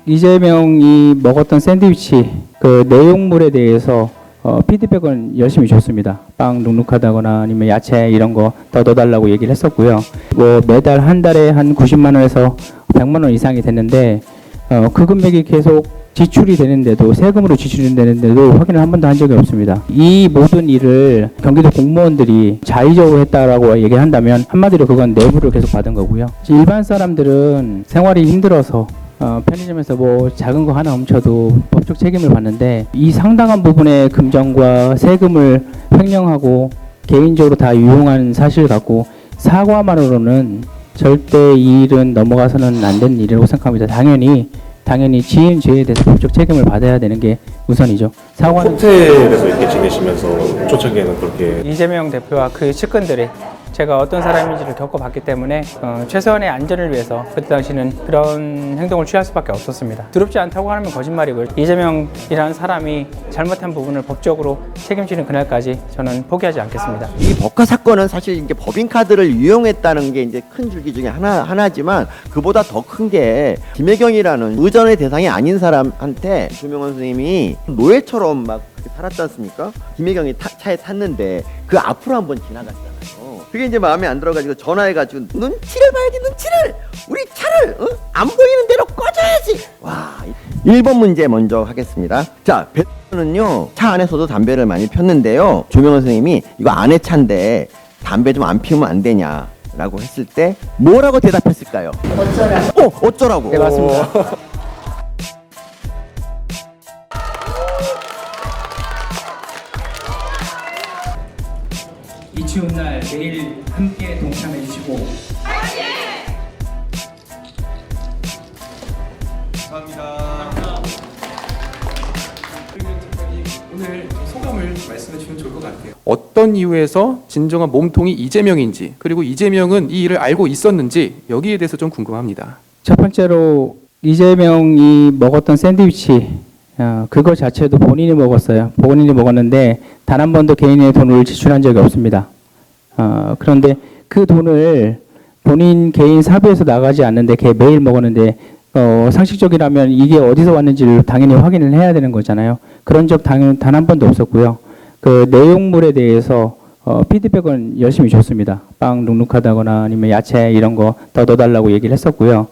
이재명이 먹었던 샌드위치 그 내용물에 대해서 피드백은 열심히 줬습니다. 빵 눅눅하다거나 아니면 야채 이런 거 더 넣어달라고 얘기를 했었고요. 뭐 매달 한 달에 한 90만 원에서 100만 원 이상이 됐는데 그 금액이 계속 지출이 되는데도 세금으로 지출이 되는데도 확인을 한 번도 한 적이 없습니다. 이 모든 일을 경기도 공무원들이 자의적으로 했다라고 얘기한다면 한마디로 그건 뇌물을 계속 받은 거고요. 일반 사람들은 생활이 힘들어서 편의점에서 뭐 작은 거 하나 훔쳐도 법적 책임을 받는데 이 상당한 부분의 금전과 세금을 횡령하고 개인적으로 다 유용한 사실을 갖고 사과만으로는 절대 이 일은 넘어가서는 안 되는 일이라고 생각합니다. 당연히 지은 죄에 대해서 법적 책임을 받아야 되는 게 우선이죠. 사과는 호텔에서 이렇게 지내시면서 초창기에는 그렇게 이재명 대표와 그 측근들이 제가 어떤 사람인지를 겪어봤기 때문에 최소한의 안전을 위해서 그때 당시는 그런 행동을 취할 수밖에 없었습니다. 두렵지 않다고 하면 거짓말이고 이재명이라는 사람이 잘못한 부분을 법적으로 책임지는 그날까지 저는 포기하지 않겠습니다. 이 법카 사건은 사실 이제 법인카드를 유용했다는 게 이제 큰 줄기 중에 하나지만 그보다 더 큰 게 김혜경이라는 의전의 대상이 아닌 사람한테 조명원 선생님이 노예처럼 막 그렇게 살았지 않습니까? 김혜경이 차에 탔는데 그 앞으로 한번 지나갔잖아요. 그게 이제 마음에 안 들어가지고 전화해가지고 눈치를 봐야지 눈치를 우리 차를 안 보이는 대로 꺼줘야지. 와 1번 문제 먼저 하겠습니다. 자 배우는요 차 안에서도 담배를 많이 폈는데요. 조명원 선생님이 이거 아내 차인데 담배 좀 안 피우면 안 되냐 라고 했을 때 뭐라고 대답했을까요? 어쩌라고. 어쩌라고. 네 맞습니다. 이 추운 날 내일 함께 동참해 주시고 오늘 소감을 말씀해 주시면 좋을 것 같아요. 어떤 이유에서 진정한 몸통이 이재명인지 그리고 이재명은 이 일을 알고 있었는지 여기에 대해서 좀 궁금합니다. 첫 번째로 이재명이 먹었던 샌드위치 그거 자체도 본인이 먹었어요. 본인이 먹었는데 단 한 번도 개인의 돈을 지출한 적이 없습니다. 그런데 그 돈을 본인 개인 사비에서 나가지 않는데 걔 매일 먹었는데 상식적이라면 이게 어디서 왔는지를 당연히 확인을 해야 되는 거잖아요. 그런 적 단 한 번도 없었고요. 그 내용물에 대해서 피드백은 열심히 줬습니다. 빵 눅눅하다거나 아니면 야채 이런 거 더 넣어달라고 얘기를 했었고요.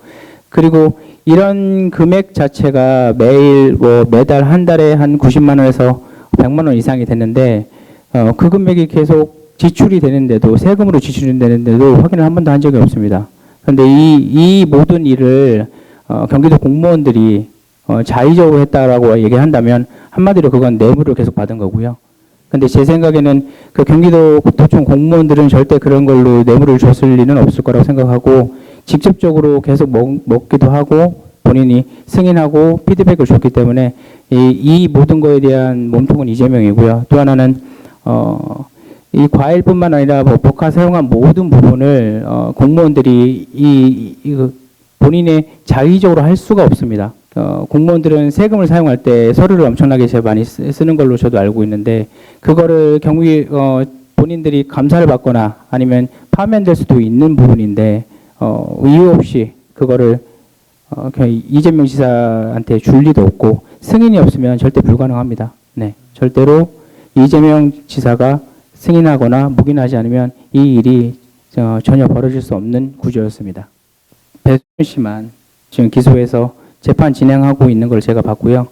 그리고 이런 금액 자체가 매달 한 달에 한 90만 원에서 100만 원 이상이 됐는데 그 금액이 계속 지출이 되는데도 세금으로 지출이 되는데도 확인을 한 번도 한 적이 없습니다. 그런데 이 모든 일을 경기도 공무원들이 자의적으로 했다라고 얘기한다면 한마디로 그건 뇌물을 계속 받은 거고요. 근데 제 생각에는 그 경기도 도청 공무원들은 절대 그런 걸로 뇌물을 줬을 리는 없을 거라고 생각하고 직접적으로 계속 먹기도 하고 본인이 승인하고 피드백을 줬기 때문에 이 모든 거에 대한 몸통은 이재명이고요. 또 하나는 이 과일뿐만 아니라 뭐 법카 사용한 모든 부분을 공무원들이 본인의 자의적으로 할 수가 없습니다. 공무원들은 세금을 사용할 때 서류를 엄청나게 제일 많이 쓰는 걸로 저도 알고 있는데 그거를 본인들이 감사를 받거나 아니면 파면될 수도 있는 부분인데 이유 없이 그거를 그냥 이재명 지사한테 줄 리도 없고 승인이 없으면 절대 불가능합니다. 네, 절대로 이재명 지사가 승인하거나 묵인하지 않으면 이 일이 전혀 벌어질 수 없는 구조였습니다. 배수진 씨만 지금 기소해서 재판 진행하고 있는 걸 제가 봤고요.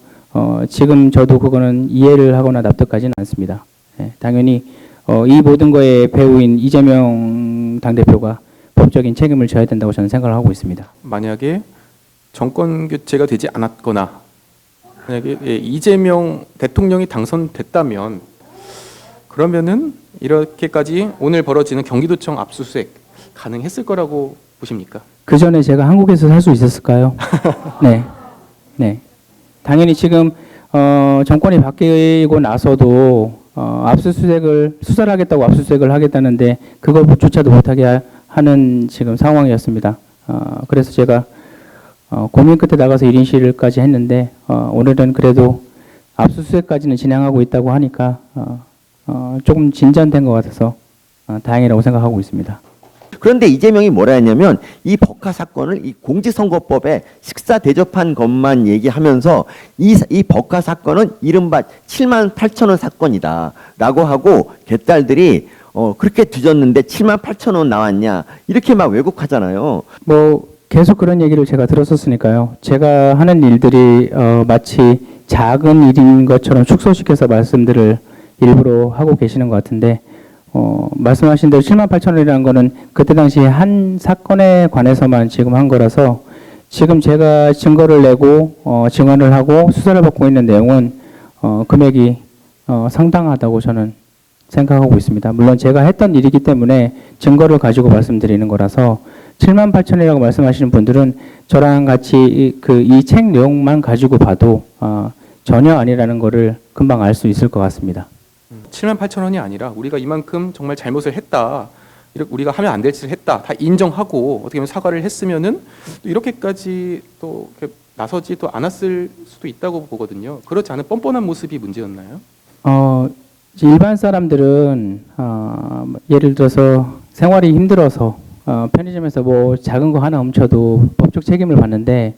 지금 저도 그거는 이해를 하거나 납득하지는 않습니다. 네, 당연히 이 모든 거에 배우인 이재명 당대표가 법적인 책임을 져야 된다고 저는 생각을 하고 있습니다. 만약에 정권 교체가 되지 않았거나 만약에 이재명 대통령이 당선됐다면 그러면은 이렇게까지 오늘 벌어지는 경기도청 압수수색 가능했을 거라고 보십니까? 그 전에 제가 한국에서 살 수 있었을까요? 네. 당연히 지금 정권이 바뀌고 나서도 수사를 하겠다고 압수수색을 하겠다는데 그것조차도 못하게 하는 지금 상황이었습니다. 그래서 제가 고민 끝에 나가서 1인 시위까지 했는데 오늘은 그래도 압수수색까지는 진행하고 있다고 하니까 조금 진전된 것 같아서 다행이라고 생각하고 있습니다. 그런데 이재명이 뭐라 했냐면 이 법카 사건을 이 공직선거법에 식사 대접한 것만 얘기하면서 이 법카 사건은 이른바 7만 8천 원 사건이다라고 하고 개딸들이 그렇게 뒤졌는데 7만 8천 원 나왔냐 이렇게 막 왜곡하잖아요. 뭐 계속 그런 얘기를 제가 들었었으니까요. 제가 하는 일들이 마치 작은 일인 것처럼 축소시켜서 말씀들을 일부러 하고 계시는 것 같은데 말씀하신 대로 7만 8천 원이라는 거는 그때 당시에 한 사건에 관해서만 지금 한 거라서 지금 제가 증거를 내고 증언을 하고 수사를 받고 있는 내용은 금액이 상당하다고 저는 생각하고 있습니다. 물론 제가 했던 일이기 때문에 증거를 가지고 말씀드리는 거라서 7만 8천이라고 말씀하시는 분들은 저랑 같이 이 책 내용만 가지고 봐도 전혀 아니라는 거를 금방 알 수 있을 것 같습니다. 7만 8천 원이 아니라 우리가 이만큼 정말 잘못을 했다. 우리가 하면 안 될 짓을 했다. 다 인정하고 어떻게 보면 사과를 했으면은 또 이렇게까지 또 이렇게 나서지 또 않았을 수도 있다고 보거든요. 그렇지 않은 뻔뻔한 모습이 문제였나요? 일반 사람들은 예를 들어서 생활이 힘들어서 편의점에서 뭐 작은 거 하나 훔쳐도 법적 책임을 받는데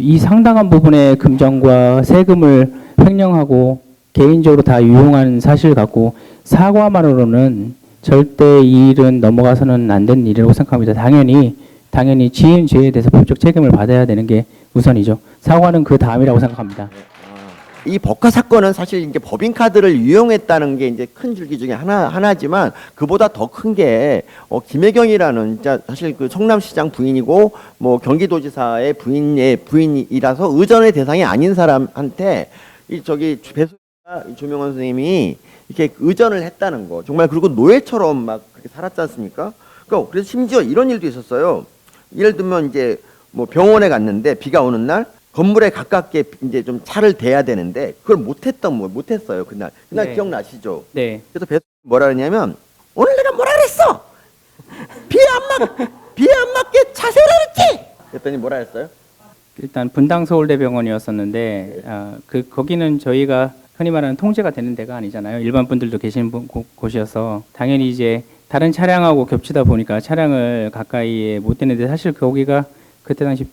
이 상당한 부분의 금전과 세금을 횡령하고 개인적으로 다 유용한 사실 갖고 사과만으로는 절대 이 일은 넘어가서는 안 되는 일이라고 생각합니다. 당연히 지은 죄에 대해서 법적 책임을 받아야 되는 게 우선이죠. 사과는 그 다음이라고 생각합니다. 이 법카 사건은 사실 이제 법인카드를 유용했다는 게 이제 큰 줄기 중에 하나지만 그보다 더 큰 게 김혜경이라는 진짜 사실 그 성남시장 부인이고 뭐 경기도지사의 부인이라서 의전의 대상이 아닌 사람한테 조명원 선생님이 이렇게 의전을 했다는 거 정말 그리고 노예처럼 막 그렇게 살았지 않습니까? 그러니까 그래서 심지어 이런 일도 있었어요. 예를 들면 이제 뭐 병원에 갔는데 비가 오는 날 건물에 가깝게 이제 좀 차를 대야 되는데 그걸 못했어요 그날 네. 기억나시죠? 네. 그래서 배수 뭐라 그러냐면 오늘 내가 뭐라 그랬어? 비에 안 맞게 자세를 했지? 그랬더니 뭐라 했어요? 일단 분당 서울대병원이었었는데 거기는 저희가 흔히 말하는 통제가 되는 데가 아니잖아요. 일반 분들도 계시는 곳이어서 당연히 이제 다른 차량하고 겹치다 보니까 차량을 가까이에 못 대는데 사실 거기가 그때 당시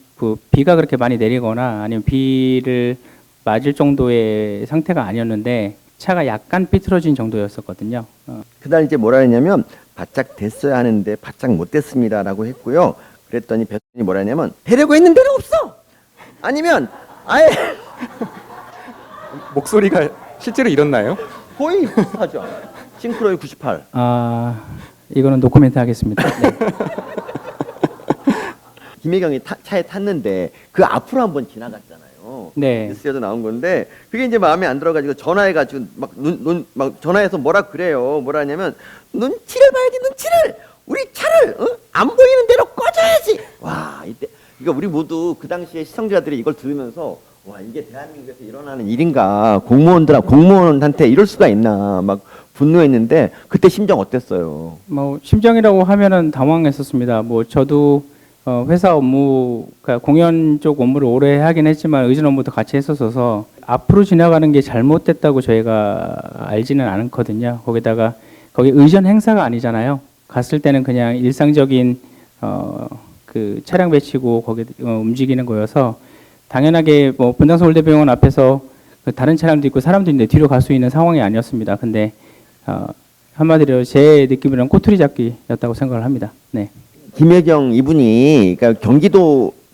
비가 그렇게 많이 내리거나 아니면 비를 맞을 정도의 상태가 아니었는데 차가 약간 삐뚤어진 정도였었거든요. 그날 이제 뭐라 했냐면 바짝 됐어야 하는데 바짝 못 됐습니다라고 했고요. 그랬더니 배수진이 뭐라 했냐면 되려고 했는 데는 없어. 아니면 아예 목소리가 실제로 이렇나요? 거의 비슷하죠. 싱크로율 98. 이거는 노코멘트 하겠습니다. 네. 김혜경이 차에 탔는데 그 앞으로 한번 지나갔잖아요. 네. 뉴스에도 나온 건데 그게 이제 마음에 안 들어가지고 전화해가지고 막 전화해서 뭐라 그래요. 뭐라 하냐면 눈치를 봐야지 눈치를 우리 차를 안 보이는 대로 꺼줘야지. 와 이때 그러니까 우리 모두 그 당시에 시청자들이 이걸 들으면서 와 이게 대한민국에서 일어나는 일인가 공무원한테 이럴 수가 있나 막 분노했는데 그때 심정 어땠어요? 뭐 심정이라고 하면은 당황했었습니다. 뭐 저도 회사 업무, 그러니까 공연 쪽 업무를 오래 하긴 했지만 의전 업무도 같이 했었어서 앞으로 지나가는 게 잘못됐다고 저희가 알지는 않거든요. 거기다가 거기 의전 행사가 아니잖아요. 갔을 때는 그냥 일상적인 그 차량 배치고 거기 움직이는 거여서 당연하게 뭐 분당서울대병원 앞에서 그 다른 차량도 있고 사람도 있는데 뒤로 갈 수 있는 상황이 아니었습니다. 근데 한마디로 제 느낌으로는 꼬투리 잡기였다고 생각을 합니다. 네. 김혜경 이분이 그러니까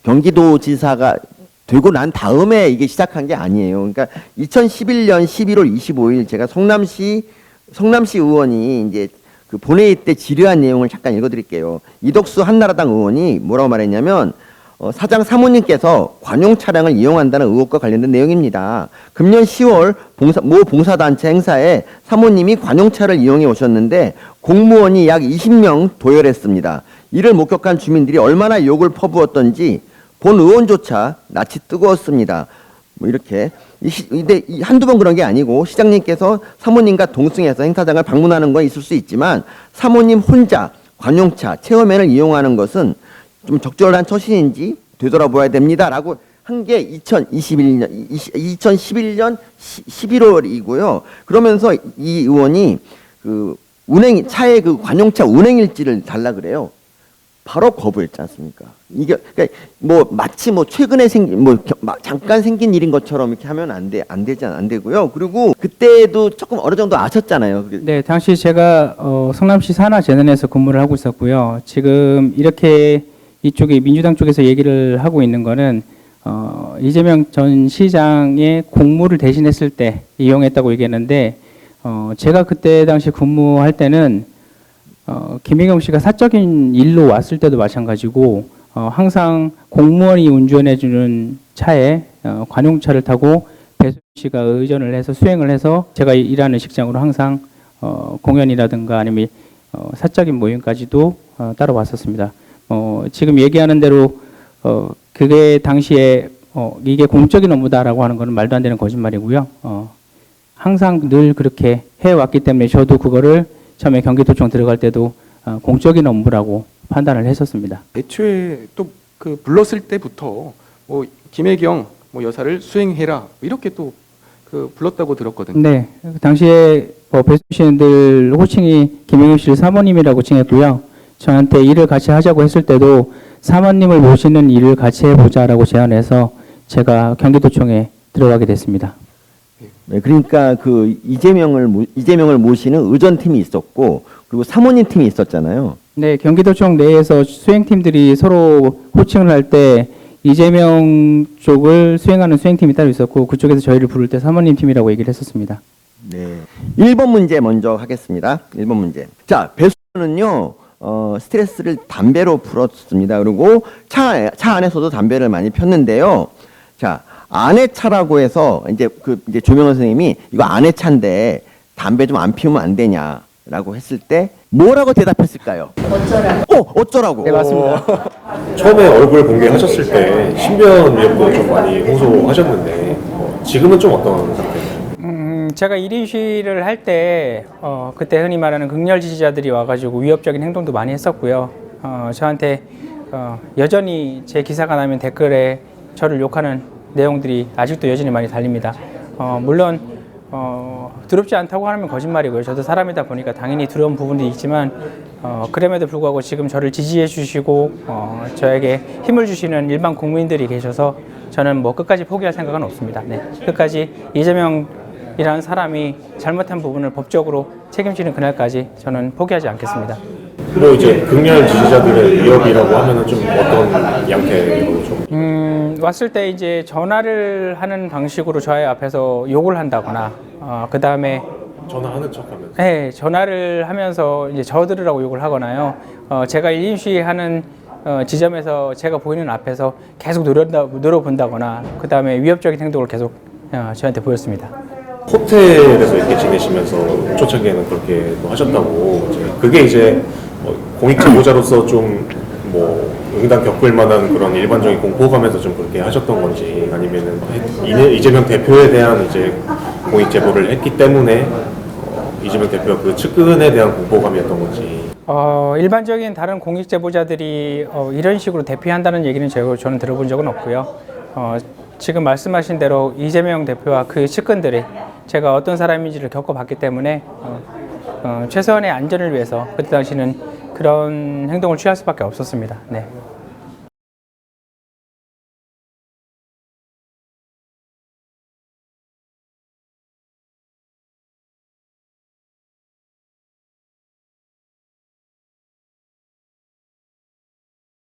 경기도지사가 되고 난 다음에 이게 시작한 게 아니에요. 그러니까 2011년 11월 25일 제가 성남시 의원이 이제 그 본회의 때 질의한 내용을 잠깐 읽어드릴게요. 이덕수 한나라당 의원이 뭐라고 말했냐면 사장 사모님께서 관용 차량을 이용한다는 의혹과 관련된 내용입니다. 금년 10월 모 봉사단체 행사에 사모님이 관용차를 이용해 오셨는데 공무원이 약 20명 도열했습니다. 이를 목격한 주민들이 얼마나 욕을 퍼부었던지 본 의원조차 낯이 뜨거웠습니다. 뭐 이렇게 근데 한두 번 그런 게 아니고 시장님께서 사모님과 동승해서 행사장을 방문하는 건 있을 수 있지만 사모님 혼자 관용차 체험회를 이용하는 것은 좀 적절한 처신인지 되돌아봐야 됩니다라고 한 게 2011년 11월이고요. 그러면서 이 의원이 그 차의 그 관용차 운행일지를 달라 그래요. 바로 거부했지 않습니까? 이게 그러니까 뭐 마치 뭐 최근에 생긴 잠깐 생긴 일인 것처럼 이렇게 하면 안 되고요. 그리고 그때도 조금 어느 정도 아셨잖아요. 네, 당시 제가 성남시 산하재단에서 근무를 하고 있었고요. 지금 이렇게 이쪽에 민주당 쪽에서 얘기를 하고 있는 거는 이재명 전 시장의 공무를 대신했을 때 이용했다고 얘기했는데 제가 그때 당시 근무할 때는 김혜경 씨가 사적인 일로 왔을 때도 마찬가지고 항상 공무원이 운전해주는 차에 관용차를 타고 배수 씨가 의전을 해서 수행을 해서 제가 일하는 직장으로 항상 공연이라든가 아니면 사적인 모임까지도 따라왔었습니다. 지금 얘기하는 대로 그게 당시에 이게 공적인 업무다라고 하는 것은 말도 안 되는 거짓말이고요. 항상 늘 그렇게 해왔기 때문에 저도 그거를 처음에 경기도청 들어갈 때도 공적인 업무라고 판단을 했었습니다. 애초에 또 그 불렀을 때부터 뭐 김혜경 뭐 여사를 수행해라 이렇게 또 그 불렀다고 들었거든요. 네, 그 당시에 배수 씨들 호칭이 김혜경 씨를 사모님이라고 칭했고요. 저한테 일을 같이 하자고 했을 때도 사모님을 모시는 일을 같이 해보자라고 제안해서 제가 경기도청에 들어가게 됐습니다. 네, 그러니까 그 이재명을 모시는 의전팀이 있었고 그리고 사모님 팀이 있었잖아요. 네, 경기도청 내에서 수행팀들이 서로 호칭을 할 때 이재명 쪽을 수행하는 수행팀이 따로 있었고 그쪽에서 저희를 부를 때 사모님 팀이라고 얘기를 했었습니다. 네. 1번 문제 먼저 하겠습니다. 1번 문제. 자, 배수는요. 스트레스를 담배로 풀었습니다. 그리고 차 안에서도 담배를 많이 폈는데요. 자, 아내 차라고 해서 이제 조명원 선생님이 이거 아내 차인데 담배 좀 안 피우면 안 되냐라고 했을 때 뭐라고 대답했을까요? 어쩌라고. 네, 맞습니다. 처음에 얼굴 공개하셨을 때 신변 위협도 좀 많이 호소하셨는데 지금은 좀 어떤 상태인가요? 제가 1인 시위를 할 때 그때 흔히 말하는 극렬 지지자들이 와가지고 위협적인 행동도 많이 했었고요. 저한테 여전히 제 기사가 나면 댓글에 저를 욕하는 내용들이 아직도 여전히 많이 달립니다. 물론 두렵지 않다고 하면 거짓말이고요. 저도 사람이다 보니까 당연히 두려운 부분도 있지만 그럼에도 불구하고 지금 저를 지지해 주시고 저에게 힘을 주시는 일반 국민들이 계셔서 저는 뭐 끝까지 포기할 생각은 없습니다. 네, 끝까지 이재명이라는 사람이 잘못한 부분을 법적으로 책임지는 그날까지 저는 포기하지 않겠습니다. 뭐 이제 극렬 지지자들의 위협이라고 하면은 좀 어떤 양태로 좀 왔을 때 이제 전화를 하는 방식으로 저희 앞에서 욕을 한다거나 그 다음에 전화하는 척하면서 네, 전화를 하면서 이제 저 들으라고 욕을 하거나요. 제가 1인 시위하는 지점에서 제가 보이는 앞에서 계속 노려본다거나 그 다음에 위협적인 행동을 계속 저한테 보였습니다. 호텔에서 이렇게 지내시면서 초창기에는 그렇게 또 하셨다고 그게 이제 공익 제보자로서 좀 뭐 응당 겪을 만한 그런 일반적인 공포감에서 좀 그렇게 하셨던 건지 아니면은 이재명 대표에 대한 이제 공익 제보를 했기 때문에 이재명 대표가 그 측근에 대한 공포감이었던 건지. 일반적인 다른 공익 제보자들이 이런 식으로 대피한다는 얘기는 저는 들어본 적은 없고요. 지금 말씀하신 대로 이재명 대표와 그 측근들이 제가 어떤 사람인지를 겪어봤기 때문에 최소한의 안전을 위해서 그때 당시는 그런 행동을 취할 수밖에 없었습니다. 네.